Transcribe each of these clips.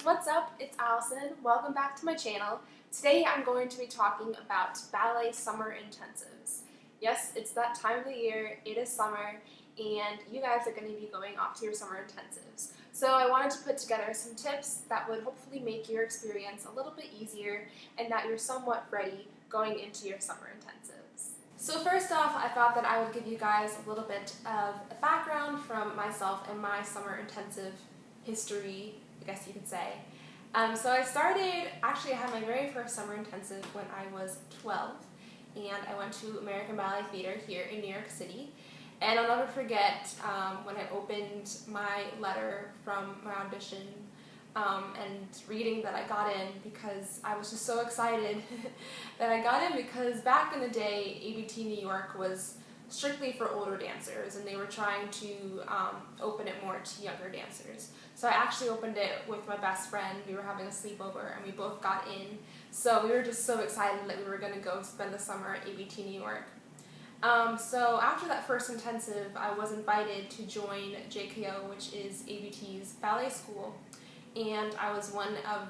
What's up? It's Allison. Welcome back to my channel. Today I'm going to be talking about ballet summer intensives. Yes, it's that time of the year, it is summer, and you guys are going to be going off to your summer intensives. So I wanted to put together some tips that would hopefully make your experience a little bit easier and that you're somewhat ready going into your summer intensives. So first off, I thought that I would give you guys a little bit of a background from myself and my summer intensive history, I guess you could say. So I had my very first summer intensive when I was 12, and I went to American Ballet Theater here in New York City. And I'll never forget when I opened my letter from my audition and reading that I got in, because I was just so excited that I got in, because back in the day, ABT New York was strictly for older dancers, and they were trying to open it more to younger dancers. So I actually opened it with my best friend. We were having a sleepover and we both got in. So we were just so excited that we were going to go spend the summer at ABT New York. So after that first intensive, I was invited to join JKO, which is ABT's ballet school, and I was one of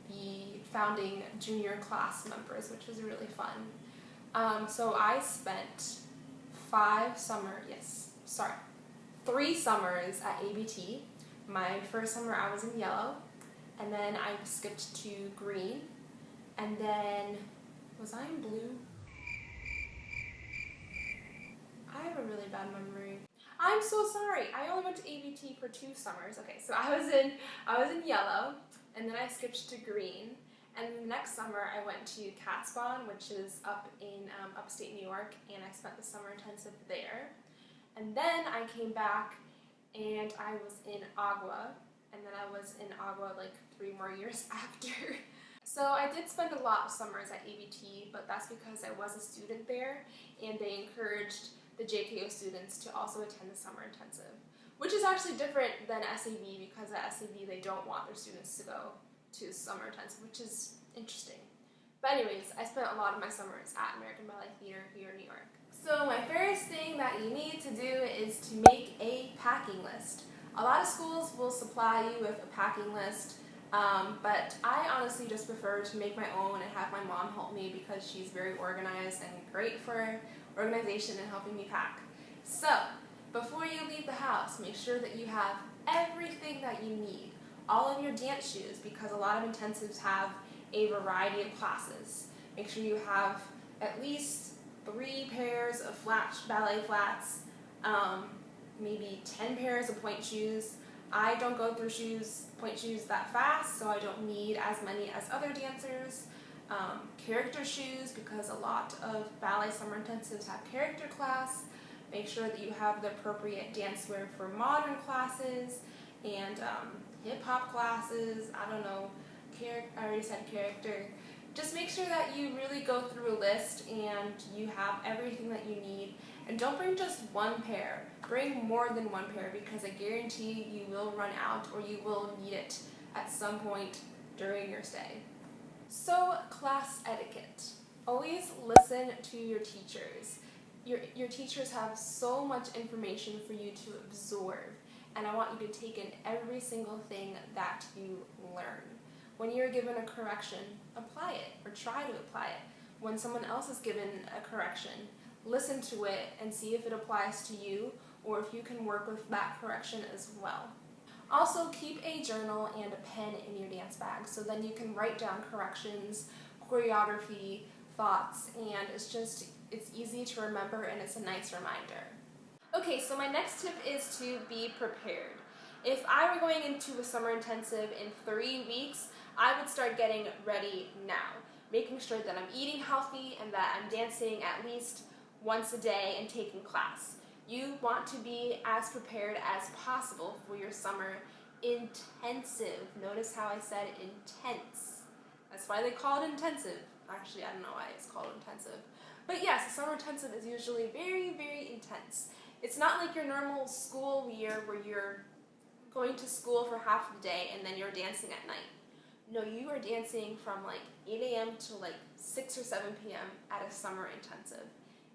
the founding junior class members, which was really fun. So I spent 3 summers at ABT. My first summer I was in yellow, and then I skipped to green, and then, was I in blue? I have a really bad memory. I'm so sorry. I only went to ABT for 2 summers. Okay, so I was in yellow, and then I skipped to green, and the next summer I went to Catspawn, which is up in upstate New York, and I spent the summer intensive there. And then I came back and I was in Agua, and then I was in Agua like 3 more years after. So I did spend a lot of summers at ABT, but that's because I was a student there, and they encouraged the JKO students to also attend the summer intensive, which is actually different than SAB, because at SAB they don't want their students to go to summer intensive, which is interesting. But anyways, I spent a lot of my summers at American Ballet Theater here in New York. So my first thing that you need to do is to make a packing list. A lot of schools will supply you with a packing list, but I honestly just prefer to make my own and have my mom help me, because she's very organized and great for organization and helping me pack. So before you leave the house, make sure that you have everything that you need. All of your dance shoes, because a lot of intensives have a variety of classes. Make sure you have at least 3 pairs of ballet flats, maybe 10 pairs of point shoes. I don't go through point shoes that fast, so I don't need as many as other dancers. Character shoes, because a lot of ballet summer intensives have character class. Make sure that you have the appropriate dance wear for modern classes and hip-hop classes. I don't know, I already said character. Just make sure that you really go through a list and you have everything that you need. And don't bring just 1 pair. Bring more than 1 pair, because I guarantee you will run out, or you will need it at some point during your stay. So, class etiquette. Always listen to your teachers. Your teachers have so much information for you to absorb, and I want you to take in every single thing that you learn. When you're given a correction, apply it, or try to apply it. When someone else is given a correction, listen to it and see if it applies to you, or if you can work with that correction as well. Also, keep a journal and a pen in your dance bag, so then you can write down corrections, choreography, thoughts, and it's easy to remember, and it's a nice reminder. Okay, so my next tip is to be prepared. If I were going into a summer intensive in 3 weeks, I would start getting ready now, making sure that I'm eating healthy and that I'm dancing at least once a day and taking class. You want to be as prepared as possible for your summer intensive. Notice how I said intense. That's why they call it intensive. Actually, I don't know why it's called intensive. But yes, a summer intensive is usually very, very intense. It's not like your normal school year where you're going to school for half the day and then you're dancing at night. No, you are dancing from like 8 a.m. to like 6 or 7 p.m. at a summer intensive.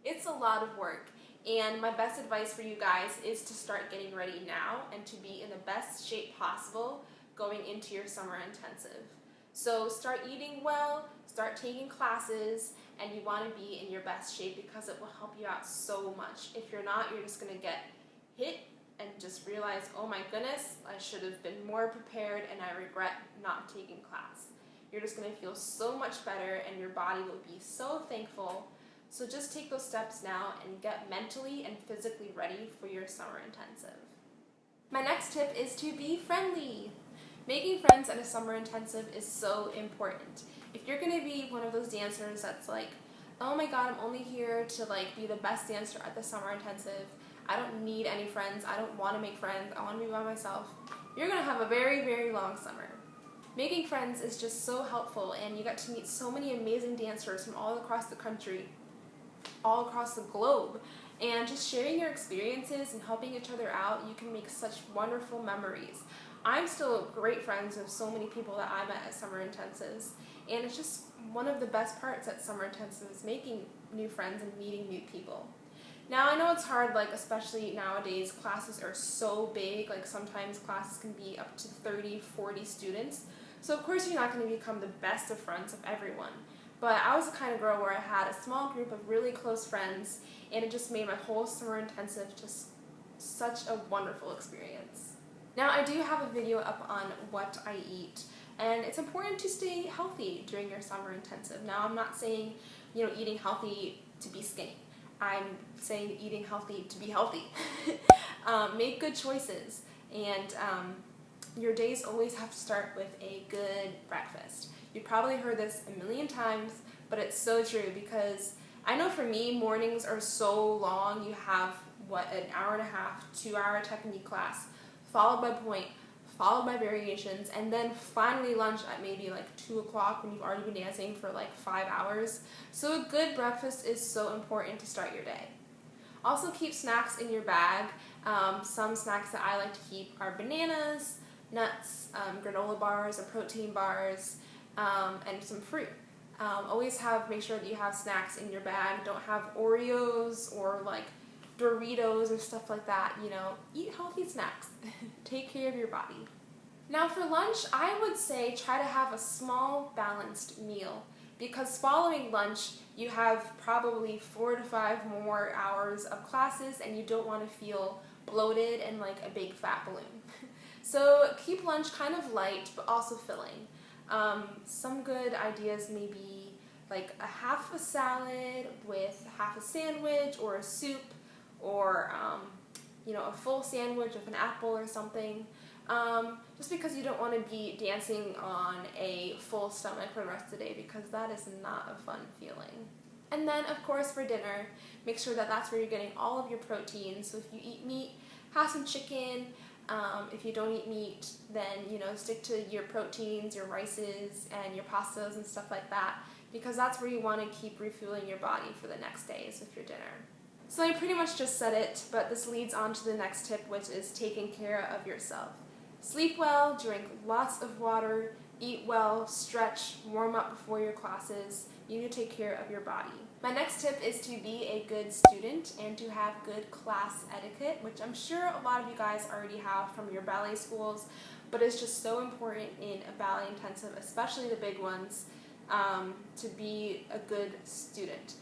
It's a lot of work, and my best advice for you guys is to start getting ready now and to be in the best shape possible going into your summer intensive. So start eating well, start taking classes, and you want to be in your best shape because it will help you out so much. If you're not, you're just going to get hit and just realize, oh my goodness, I should have been more prepared and I regret not taking class. You're just going to feel so much better and your body will be so thankful. So just take those steps now and get mentally and physically ready for your summer intensive. My next tip is to be friendly. Making friends at a summer intensive is so important. If you're going to be one of those dancers that's like, oh my god, I'm only here to like be the best dancer at the summer intensive, I don't need any friends, I don't want to make friends, I want to be by myself, you're going to have a very, very long summer. Making friends is just so helpful, and you get to meet so many amazing dancers from all across the country, all across the globe, and just sharing your experiences and helping each other out, you can make such wonderful memories. I'm still great friends with so many people that I met at summer intensives, and it's just one of the best parts at summer intensives, making new friends and meeting new people. Now I know it's hard, like especially nowadays, classes are so big, like sometimes classes can be up to 30, 40 students, so of course you're not going to become the best of friends of everyone. But I was the kind of girl where I had a small group of really close friends, and it just made my whole summer intensive just such a wonderful experience. Now I do have a video up on what I eat, and it's important to stay healthy during your summer intensive. Now I'm not saying, eating healthy to be skinny. I'm saying eating healthy to be healthy. Make good choices, and your days always have to start with a good breakfast. You've probably heard this a million times, but it's so true, because I know for me, mornings are so long. You have, an hour and a half, 2-hour technique class, followed by point, followed by variations, and then finally lunch at maybe like 2 o'clock when you've already been dancing for like 5 hours. So a good breakfast is so important to start your day. Also keep snacks in your bag. Some snacks that I like to keep are bananas, nuts, granola bars or protein bars, and some fruit. Always make sure that you have snacks in your bag. Don't have Oreos or like Doritos or stuff like that. Eat healthy snacks. Take care of your body. Now for lunch, I would say try to have a small balanced meal, because following lunch you have probably 4 to 5 more hours of classes and you don't want to feel bloated and like a big fat balloon. So keep lunch kind of light but also filling. Some good ideas may be like a half a salad with half a sandwich or a soup, or a full sandwich with an apple or something, just because you don't want to be dancing on a full stomach for the rest of the day, because that is not a fun feeling. And then of course for dinner, make sure that that's where you're getting all of your protein. So if you eat meat, have some chicken. If you don't eat meat, then stick to your proteins, your rices, and your pastas and stuff like that, because that's where you want to keep refueling your body for the next days with your dinner. So I pretty much just said it, but this leads on to the next tip, which is taking care of yourself. Sleep well, drink lots of water, eat well, stretch, warm up before your classes. You need to take care of your body. My next tip is to be a good student and to have good class etiquette, which I'm sure a lot of you guys already have from your ballet schools, but it's just so important in a ballet intensive, especially the big ones, to be a good student.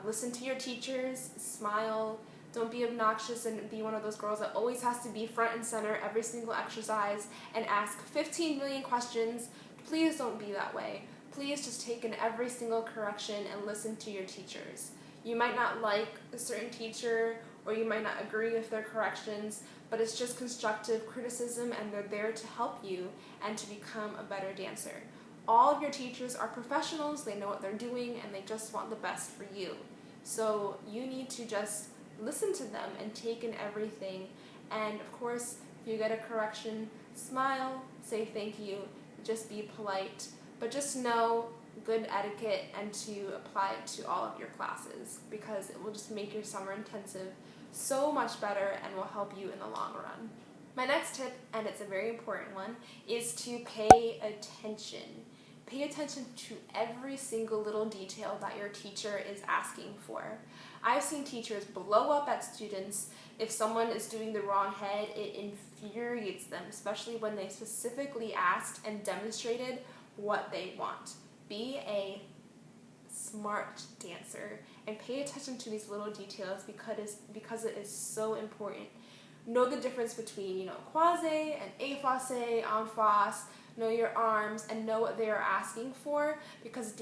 Listen to your teachers, smile, don't be obnoxious and be one of those girls that always has to be front and center every single exercise and ask 15 million questions. Please don't be that way. Please just take in every single correction and listen to your teachers. You might not like a certain teacher, or you might not agree with their corrections, but it's just constructive criticism and they're there to help you and to become a better dancer. All of your teachers are professionals, they know what they're doing, and they just want the best for you. So you need to just listen to them and take in everything. And of course, if you get a correction, smile, say thank you, just be polite. But just know good etiquette and to apply it to all of your classes, because it will just make your summer intensive so much better and will help you in the long run. My next tip, and it's a very important one, is to pay attention. Pay attention to every single little detail that your teacher is asking for. I've seen teachers blow up at students if someone is doing the wrong head. It infuriates them, especially when they specifically asked and demonstrated what they want. Be a smart dancer and pay attention to these little details because it is so important. Know the difference between, croisé and effacé, en face. Know your arms and know what they are asking for, because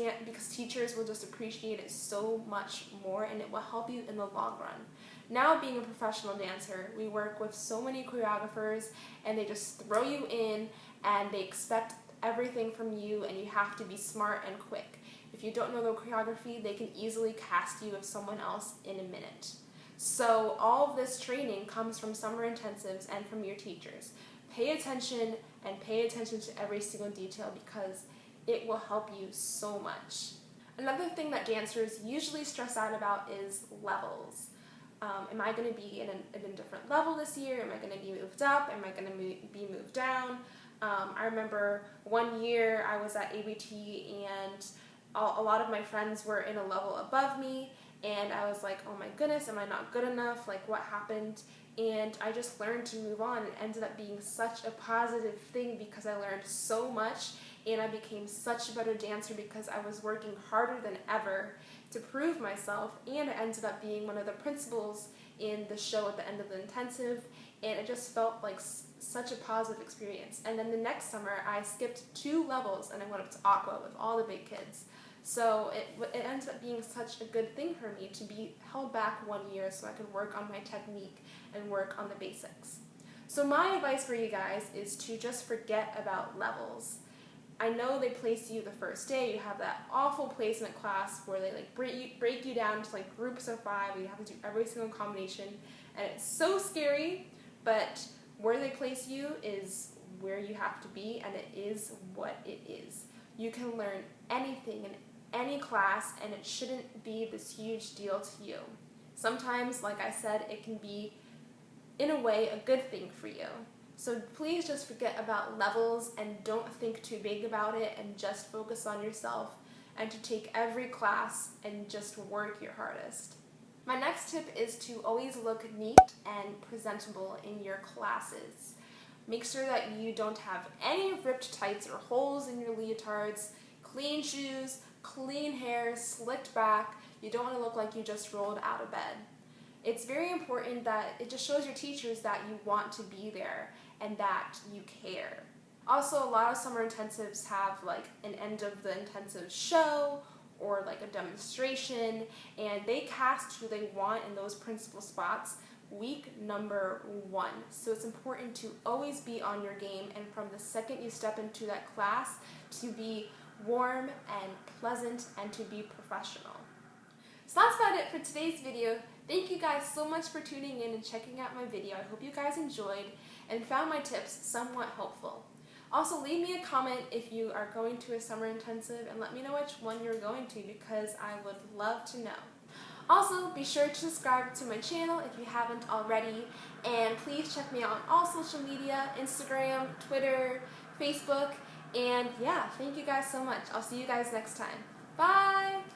teachers will just appreciate it so much more, and it will help you in the long run. Now, being a professional dancer, we work with so many choreographers, and they just throw you in and they expect everything from you, and you have to be smart and quick. If you don't know the choreography, they can easily cast you with someone else in a minute. So all of this training comes from summer intensives and from your teachers. Pay attention and pay attention to every single detail, because it will help you so much. Another thing that dancers usually stress out about is levels. Am I going to be in a different level this year? Am I going to be moved up? Am I going to be moved down? I remember one year I was at ABT and a lot of my friends were in a level above me, and I was like, oh my goodness, am I not good enough? Like, what happened? And I just learned to move on. It ended up being such a positive thing because I learned so much, and I became such a better dancer because I was working harder than ever to prove myself, and I ended up being one of the principals in the show at the end of the intensive, and it just felt like such a positive experience. And then the next summer, I skipped 2 levels and I went up to aqua with all the big kids. So it ended up being such a good thing for me to be held back 1 year so I could work on my technique and work on the basics. So my advice for you guys is to just forget about levels. I know they place you the first day. You have that awful placement class where they break you down to groups of 5. You have to do every single combination, and it's so scary, but where they place you is where you have to be, and it is what it is. You can learn anything in any class, and it shouldn't be this huge deal to you. Sometimes, like I said, it can be, in a way, a good thing for you. So please just forget about levels and don't think too big about it, and just focus on yourself and to take every class and just work your hardest. My next tip is to always look neat and presentable in your classes. Make sure that you don't have any ripped tights or holes in your leotards, clean shoes, clean hair, slicked back. You don't want to look like you just rolled out of bed. It's very important that it just shows your teachers that you want to be there and that you care. Also, a lot of summer intensives have an end of the intensive show or a demonstration, and they cast who they want in those principal spots week number 1. So it's important to always be on your game, and from the second you step into that class, to be warm and pleasant and to be professional. So that's about it for today's video. Thank you guys so much for tuning in and checking out my video. I hope you guys enjoyed and found my tips somewhat helpful. Also, leave me a comment if you are going to a summer intensive, and let me know which one you're going to, because I would love to know. Also, be sure to subscribe to my channel if you haven't already, and please check me out on all social media, Instagram, Twitter, Facebook, and yeah, thank you guys so much. I'll see you guys next time. Bye!